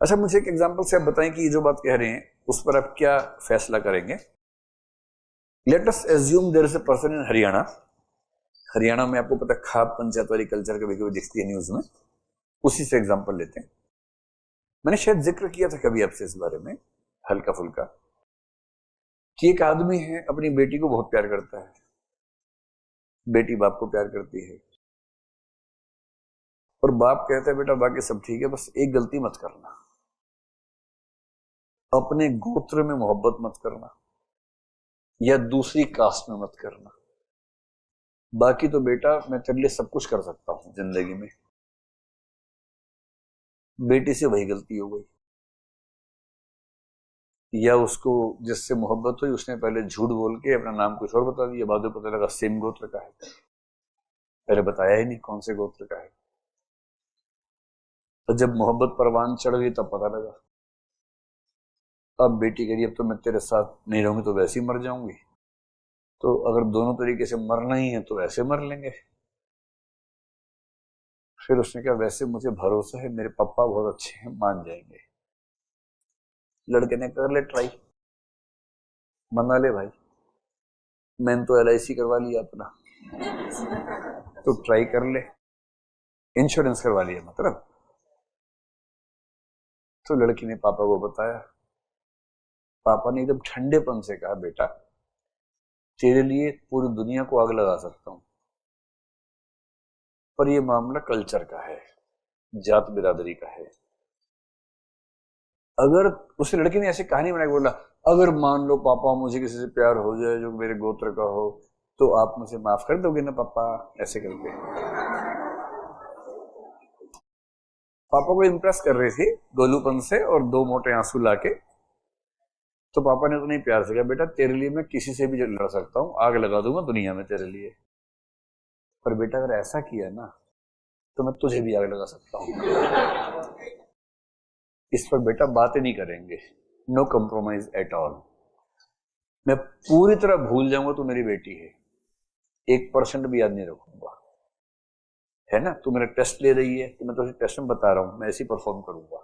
अच्छा, मुझे एक एग्जांपल से आप बताएं कि ये जो बात कह रहे हैं उस पर आप क्या फैसला करेंगे। Let us assume there is a person in Haryana. Haryana में आपको पता है खाप पंचायत वाली कल्चर कभी कभी दिखती है न्यूज में, उसी से एग्जांपल लेते हैं। मैंने शायद जिक्र किया था कभी आपसे इस बारे में हल्का फुल्का, कि एक आदमी है अपनी बेटी को बहुत प्यार करता है, बेटी बाप को प्यार करती है, और बाप कहता है बेटा बाकी सब ठीक है, बस एक गलती मत करना, अपने गोत्र में मोहब्बत मत करना या दूसरी कास्ट में मत करना, बाकी तो बेटा मैं तेरे लिए सब कुछ कर सकता हूं जिंदगी में। बेटी से वही गलती हो गई, या उसको जिससे मोहब्बत हुई उसने पहले झूठ बोल के अपना नाम कुछ और बता दिया, बाद में पता लगा सेम गोत्र का है, पहले बताया ही नहीं कौन से गोत्र का है। तो जब मोहब्बत परवान चढ़ गई तब पता लगा। अब बेटी कह रही अब तो मैं तेरे साथ नहीं रहूंगी तो वैसे ही मर जाऊंगी, तो अगर दोनों तरीके से मरना ही है तो ऐसे मर लेंगे। फिर उसने कहा वैसे मुझे भरोसा है मेरे पापा बहुत अच्छे हैं, मान जाएंगे। लड़के ने कर ले ट्राई, मना ले भाई, मैंने तो LIC करवा लिया अपना, तो ट्राई कर ले, इंश्योरेंस करवा लिया मतलब। तो लड़की ने पापा को बताया, पापा ने एकदम ठंडेपन से कहा बेटा तेरे लिए पूरी दुनिया को आग लगा सकता हूं, पर यह मामला कल्चर का है, जात बिरादरी का है। अगर उस लड़की ने ऐसी कहानी बनाई, बोला अगर मान लो पापा मुझे किसी से प्यार हो जाए जो मेरे गोत्र का हो तो आप मुझे माफ कर दोगे ना पापा, ऐसे करके पापा को इम्प्रेस कर रही थी गोलूपन से और दो मोटे आंसू लाके। तो पापा ने तो नहीं प्यार से कहा बेटा तेरे लिए मैं किसी से भी लड़ सकता हूँ, आग लगा दूंगा दुनिया में तेरे लिए, पर बेटा अगर ऐसा किया ना तो मैं तुझे भी आग लगा सकता हूँ, इस पर बेटा बातें नहीं करेंगे, नो कॉम्प्रोमाइज एट ऑल। मैं पूरी तरह भूल जाऊंगा तू मेरी बेटी है, 1% भी याद नहीं रखूंगा, है ना। तू मेरा टेस्ट ले रही है तो मैं तुझे टेस्ट में बता रहा हूं मैं ऐसी परफॉर्म करूंगा,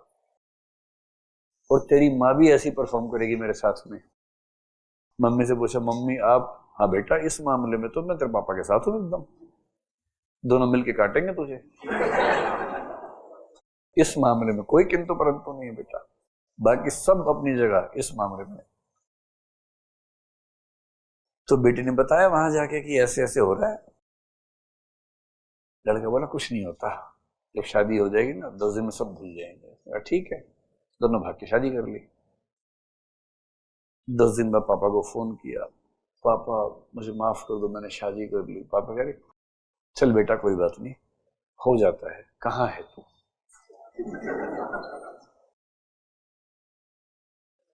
और तेरी माँ भी ऐसी परफॉर्म करेगी मेरे साथ में। मम्मी से पूछा मम्मी आप, हाँ बेटा इस मामले में तो मैं तेरे पापा के साथ हूं एकदम, दोनों मिलके काटेंगे तुझे, इस मामले में कोई किंतु परंतु नहीं है बेटा, बाकी सब अपनी जगह इस मामले में। तो बेटी ने बताया वहां जाके कि ऐसे ऐसे हो रहा है। लड़का बोला कुछ नहीं होता, जब शादी हो जाएगी ना 10 दिन में सब भूल जाएंगे। ठीक है, दोनों भाग के शादी कर ली। 10 दिन बाद पापा को फोन किया, पापा मुझे माफ कर दो मैंने शादी कर ली। पापा कह रहे चल बेटा कोई बात नहीं, हो जाता है, कहाँ है तू।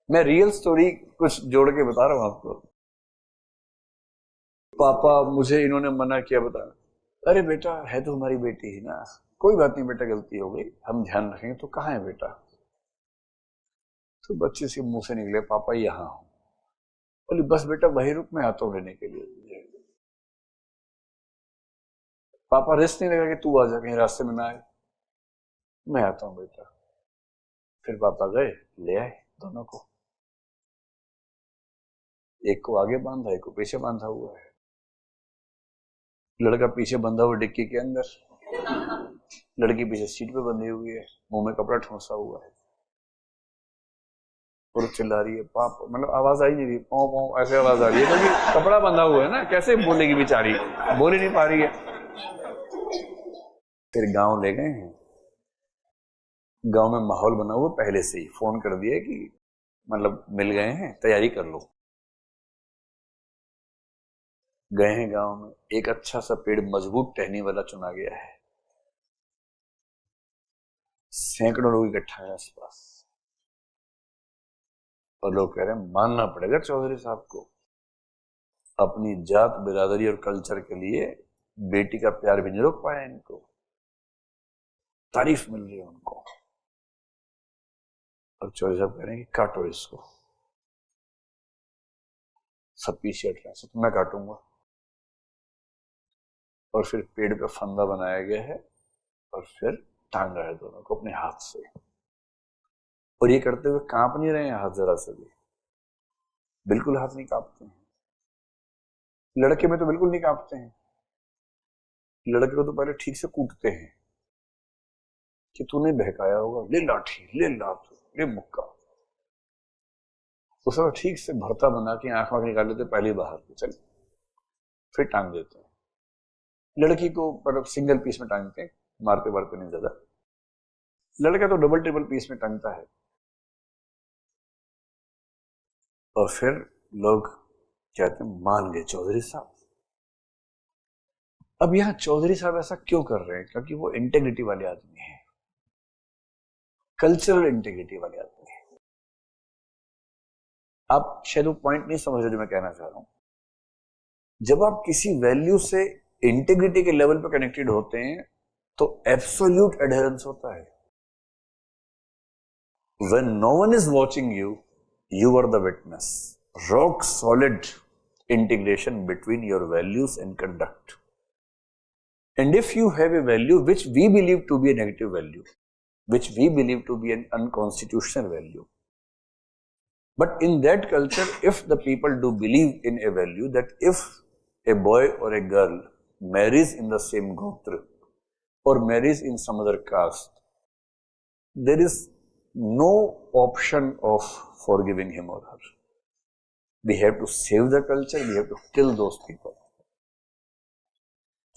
मैं रियल स्टोरी कुछ जोड़ के बता रहा हूं आपको। पापा मुझे इन्होंने मना किया, बता। अरे बेटा है तो हमारी बेटी ही ना, कोई बात नहीं बेटा गलती हो गई हम ध्यान रखेंगे। तो कहाँ है बेटा। तो बच्चे से मुंह से निकले पापा यहाँ हूं। बोली बस बेटा वही रुक मैं आता हूं लेने के लिए। पापा रेस्ट नहीं लगा कि तू आ जा कहीं रास्ते में ना आए, मैं आता हूं बेटा। फिर पापा गए, ले आए दोनों को, एक को आगे बांधा एक को पीछे बांधा हुआ है। लड़का पीछे बंधा हुआ डिक्की के अंदर, लड़की पीछे सीट पे बंधी हुई है, मुंह में कपड़ा ठूंसा हुआ है, और चिल्ला रही है पाप, मतलब आवाज आई नहीं रही, पौ पौ ऐसे आवाज आ रही है क्योंकि कपड़ा बंधा हुआ है ना, कैसे बोलेगी बेचारी, बोल ही नहीं पा रही है। फिर गांव ले गए हैं, गांव में माहौल बना हुआ पहले से ही, फोन कर दिया कि मतलब मिल गए हैं तैयारी कर लो। गए हैं गांव में, एक अच्छा सा पेड़ मजबूत टहनी वाला चुना गया है, सैकड़ों लोग इकट्ठा है आसपास, और लोग कह रहे हैं मानना पड़ेगा चौधरी साहब को, अपनी जात बिरादरी और कल्चर के लिए बेटी का प्यार भी नहीं रोक पाया इनको, तारीफ मिल रही है उनको। और चौधरी साहब कह रहे हैं कि काटो इसको, सब पीछे हट रहे हैं, तो मैं काटूंगा। और फिर पेड़ पे फंदा बनाया गया है और फिर टांगा है दोनों को अपने हाथ से। और ये करते हुए कांप नहीं रहे हैं हाथ जरा से भी, बिल्कुल हाथ नहीं कांपते हैं। लड़के में तो बिल्कुल नहीं कांपते हैं, लड़के को तो पहले ठीक से कूटते हैं कि तूने बहकाया होगा, ले लाठी, ले लात, ले मुक्का, उसे ठीक से भरता बना के आंख वाँख निकाल लेते पहले बाहर के, चल फिर टांग देते हैं। लड़की को पर सिंगल पीस में टांगते हैं, मारते मारते नहीं ज्यादा। लड़का तो डबल ट्रिपल पीस में टांगता है। और फिर लोग कहते हैं मान गए चौधरी साहब। अब यहां चौधरी साहब ऐसा क्यों कर रहे हैं? क्योंकि वो इंटेग्रिटी वाले आदमी हैं, कल्चरल इंटेग्रिटी वाले आदमी हैं। आप शायद वो पॉइंट नहीं समझ रहे जो मैं कहना चाह रहा हूं। जब आप किसी वैल्यू से इंटेग्रिटी के लेवल पर कनेक्टेड होते हैं तो एब्सोल्यूट एडहेरेंस होता है। When no one is watching you, you are the witness. Rock solid integration between your values and conduct. And if you have a value which we believe to be a negative value, which we believe to be an unconstitutional value, but in that culture, if the people do believe in a value that if a boy or a girl marries in the same gotra or marries in some other caste, there is no option of forgiving him or her. We have to save the culture, we have to kill those people.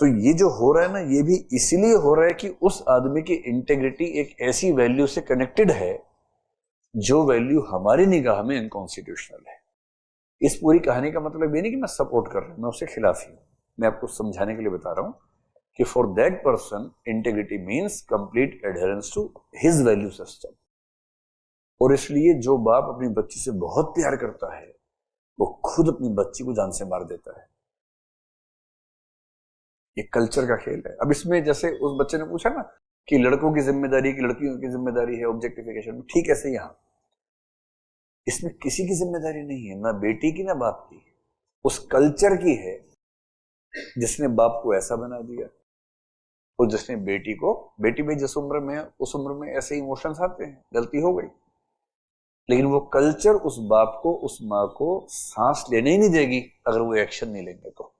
तो ये जो हो रहा है ना, ये भी इसीलिए हो रहा है कि उस आदमी की इंटेग्रिटी एक ऐसी वैल्यू से कनेक्टेड है जो वैल्यू हमारी निगाह में अनकॉन्स्टिट्यूशनल है। इस पूरी कहानी का मतलब ये नहीं कि मैं सपोर्ट कर रहा हूं, मैं उसके खिलाफ ही हूं। मैं आपको समझाने के लिए बता रहा हूं कि for that person integrity means complete adherence to his value system. और इसलिए जो बाप अपनी बच्ची से बहुत प्यार करता है वो खुद अपनी बच्ची को जान से मार देता है। ये कल्चर का खेल है। अब इसमें जैसे उस बच्चे ने पूछा ना कि लड़कों की जिम्मेदारी की लड़कियों की जिम्मेदारी है ऑब्जेक्टिफिकेशन में, ठीक ऐसे यहां इसमें किसी की जिम्मेदारी नहीं है, ना बेटी की ना बाप की, उस कल्चर की है जिसने बाप को ऐसा बना दिया और जिसने बेटी को, बेटी भी जिस उम्र में है उस उम्र में ऐसे इमोशंस आते हैं, गलती हो गई, लेकिन वो कल्चर उस बाप को उस माँ को सांस लेने ही नहीं देगी अगर वो एक्शन नहीं लेंगे तो।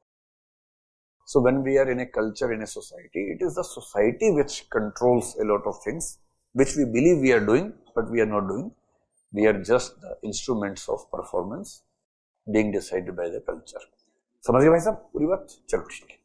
So when we are in a culture in a society, it is the society which controls a lot of things which we believe we are doing but we are not doing. We are just the instruments of performance being decided by the culture. समझ गए भाई साहब पूरी बात? चलो ठीक है।